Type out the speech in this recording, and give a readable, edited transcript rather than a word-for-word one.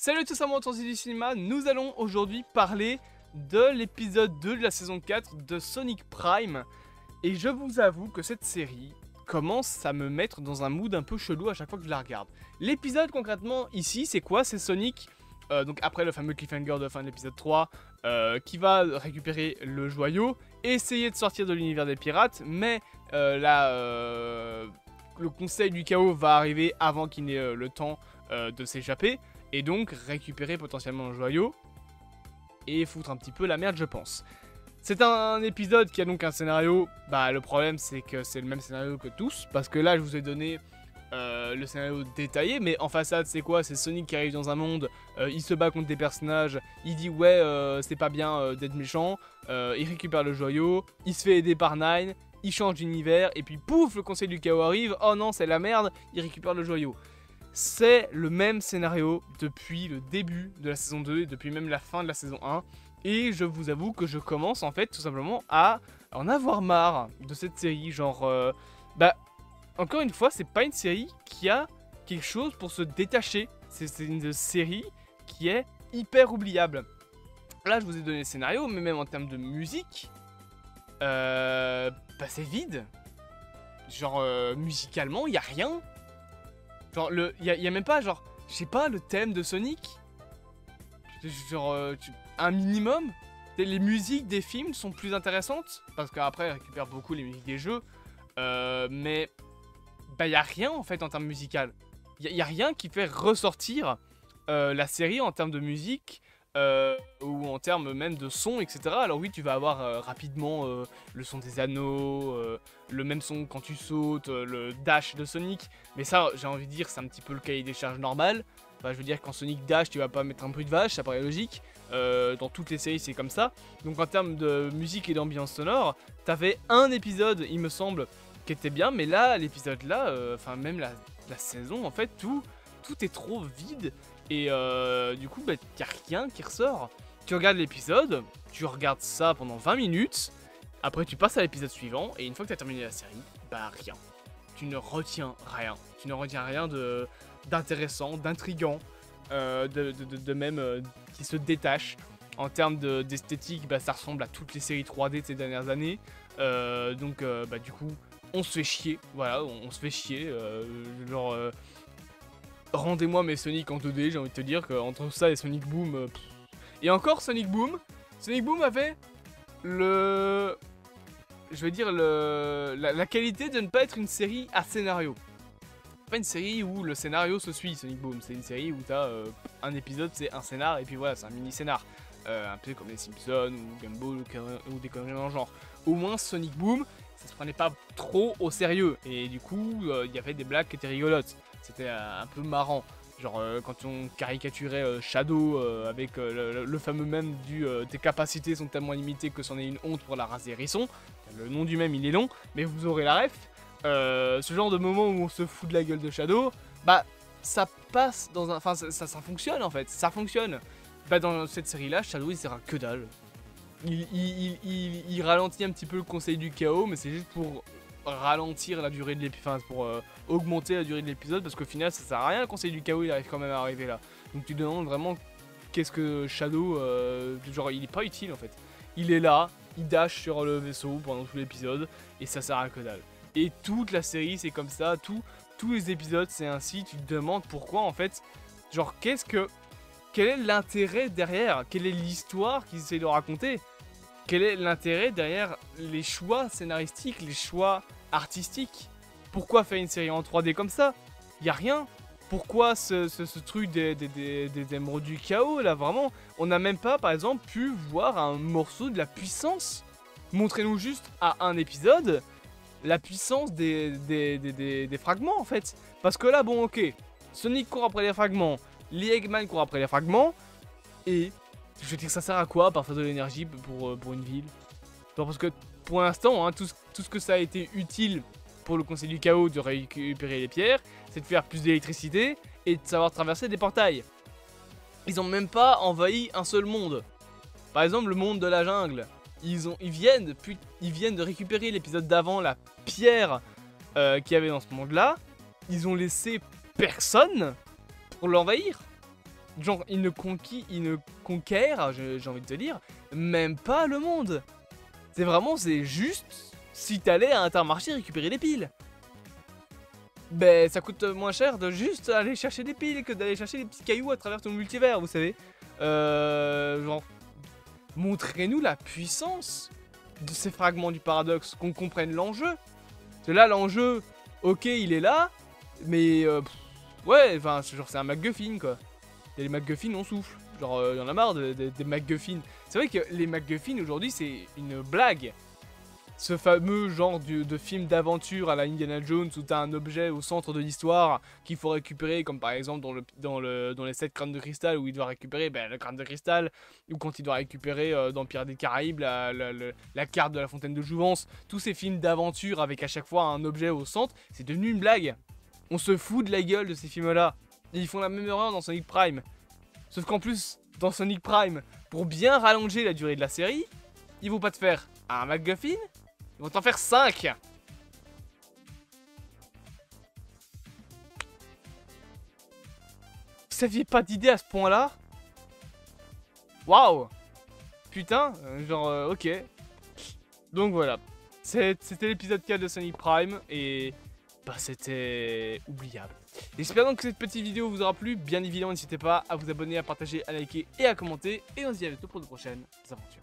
Salut à tous, amoureux du cinéma, nous allons aujourd'hui parler de l'épisode 2 de la saison 4 de Sonic Prime. Et je vous avoue que cette série commence à me mettre dans un mood un peu chelou à chaque fois que je la regarde. L'épisode concrètement ici, c'est quoi? C'est Sonic, donc après le fameux cliffhanger de fin de l'épisode 3, qui va récupérer le joyau, essayer de sortir de l'univers des pirates, mais le conseil du chaos va arriver avant qu'il n'ait le temps de s'échapper. Et donc récupérer potentiellement le joyau et foutre un petit peu la merde, je pense. C'est un épisode qui a donc un scénario. Bah le problème c'est que c'est le même scénario que tous, parce que là je vous ai donné le scénario détaillé, mais en façade c'est quoi? C'est Sonic qui arrive dans un monde, il se bat contre des personnages, il dit ouais c'est pas bien d'être méchant, il récupère le joyau, il se fait aider par Nine, il change d'univers, et puis pouf, le conseil du chaos arrive, oh non c'est la merde, il récupère le joyau. C'est le même scénario depuis le début de la saison 2 et depuis même la fin de la saison 1. Et je vous avoue que je commence en fait tout simplement à en avoir marre de cette série. Genre, encore une fois, c'est pas une série qui a quelque chose pour se détacher. C'est une série qui est hyper oubliable. Là, je vous ai donné le scénario, mais même en termes de musique, c'est vide. Genre, musicalement, il n'y a rien. Genre, y a même pas, genre, je sais pas, le thème de Sonic. Genre, un minimum. Les musiques des films sont plus intéressantes, parce qu'après, ils récupèrent beaucoup les musiques des jeux. Mais, y a rien, en fait, en termes musical. Y a rien qui fait ressortir la série en termes de musique, ou en termes même de son, etc. Alors oui, tu vas avoir rapidement le son des anneaux, le même son quand tu sautes, le dash de Sonic. Mais ça, j'ai envie de dire, c'est un petit peu le cahier des charges normal. Enfin, je veux dire, quand Sonic dash, tu vas pas mettre un bruit de vache, ça paraît logique. Dans toutes les séries, c'est comme ça. Donc en termes de musique et d'ambiance sonore, t'avais un épisode, il me semble, qui était bien. Mais là, l'épisode là, enfin même la saison, en fait, tout est trop vide. Et du coup, y a rien qui ressort. Tu regardes l'épisode, tu regardes ça pendant 20 minutes, après tu passes à l'épisode suivant, et une fois que tu as terminé la série, rien. Tu ne retiens rien. Tu ne retiens rien d'intéressant, d'intriguant, de même qui se détache. En termes d'esthétique, ça ressemble à toutes les séries 3D de ces dernières années. Donc du coup, on se fait chier. Voilà, on se fait chier. Rendez-moi mes Sonic en 2D, j'ai envie de te dire qu'entre ça et Sonic Boom... Et encore Sonic Boom avait le... Je vais dire la qualité de ne pas être une série à scénario. Pas une série où le scénario se suit, Sonic Boom. C'est une série où t'as un épisode, c'est un scénar, et puis voilà, c'est un mini-scénar. Un peu comme les Simpsons, ou Gumball, ou des conneries dans le genre. Au moins Sonic Boom, ça se prenait pas trop au sérieux. Et du coup, il y avait des blagues qui étaient rigolotes. C'était un peu marrant, genre quand on caricaturait Shadow avec le fameux mème du tes capacités sont tellement limitées que c'en est une honte pour la race des hérissons. Le nom du mème il est long, mais vous aurez la ref. Ce genre de moment où on se fout de la gueule de Shadow, ça passe dans un... Enfin ça fonctionne en fait, ça fonctionne. Dans cette série là, Shadow il sert à que dalle. Il ralentit un petit peu le conseil du chaos, mais c'est juste pour ralentir la durée de l'épisode, enfin pour augmenter la durée de l'épisode, parce qu'au final ça sert à rien, le conseil du chaos il arrive quand même à arriver là. Donc tu te demandes vraiment qu'est-ce que Shadow, genre il est pas utile en fait. Il est là, il dash sur le vaisseau pendant tout l'épisode, et ça sert à que dalle. Et toute la série c'est comme ça, tous les épisodes c'est ainsi, tu te demandes pourquoi en fait, genre quel est l'intérêt derrière, quelle est l'histoire qu'ils essaient de raconter. Quel est l'intérêt derrière les choix scénaristiques, les choix artistiques? Pourquoi faire une série en 3D comme ça? Y a rien. Pourquoi ce truc des émeraudes du chaos là, vraiment? On n'a même pas par exemple pu voir un morceau de la puissance. Montrez-nous juste à un épisode la puissance des fragments en fait. Parce que là bon ok, Sonic court après les fragments, les Eggman courent après les fragments, et... Je veux dire, ça sert à quoi, parfois de l'énergie pour une ville? Genre parce que pour l'instant, hein, tout ce que ça a été utile pour le conseil du chaos de récupérer les pierres, c'est de faire plus d'électricité et de savoir traverser des portails. Ils ont même pas envahi un seul monde. Par exemple, le monde de la jungle. Ils viennent de récupérer l'épisode d'avant, la pierre qu'il y avait dans ce monde-là. Ils ont laissé personne pour l'envahir. Genre, il ne conquiert, j'ai envie de te dire, même pas le monde. C'est juste si t'allais à Intermarché récupérer des piles. Ben, ça coûte moins cher de juste aller chercher des piles que d'aller chercher des petits cailloux à travers ton multivers, vous savez. Genre, montrez-nous la puissance de ces fragments du paradoxe, qu'on comprenne l'enjeu. Parce que là, l'enjeu, ok, il est là, mais ouais, enfin, genre, c'est un MacGuffin, quoi. Et les MacGuffin, on souffle. Genre, y en a marre des MacGuffin. C'est vrai que les MacGuffin, aujourd'hui, c'est une blague. Ce fameux genre de film d'aventure à la Indiana Jones où t'as un objet au centre de l'histoire qu'il faut récupérer, comme par exemple dans les 7 crânes de cristal où il doit récupérer le crâne de cristal, ou quand il doit récupérer dans Pirates des Caraïbes la carte de la fontaine de Jouvence. Tous ces films d'aventure avec à chaque fois un objet au centre, c'est devenu une blague. On se fout de la gueule de ces films-là. Ils font la même erreur dans Sonic Prime. Sauf qu'en plus, dans Sonic Prime, pour bien rallonger la durée de la série, ils vont pas te faire un MacGuffin, ils vont t'en faire 5. Vous saviez pas d'idée à ce point-là? Waouh. Putain, ok. Donc voilà. C'était l'épisode 4 de Sonic Prime et bah c'était oubliable. J'espère donc que cette petite vidéo vous aura plu. Bien évidemment, n'hésitez pas à vous abonner, à partager, à liker et à commenter. Et on se dit à bientôt pour de prochaines aventures.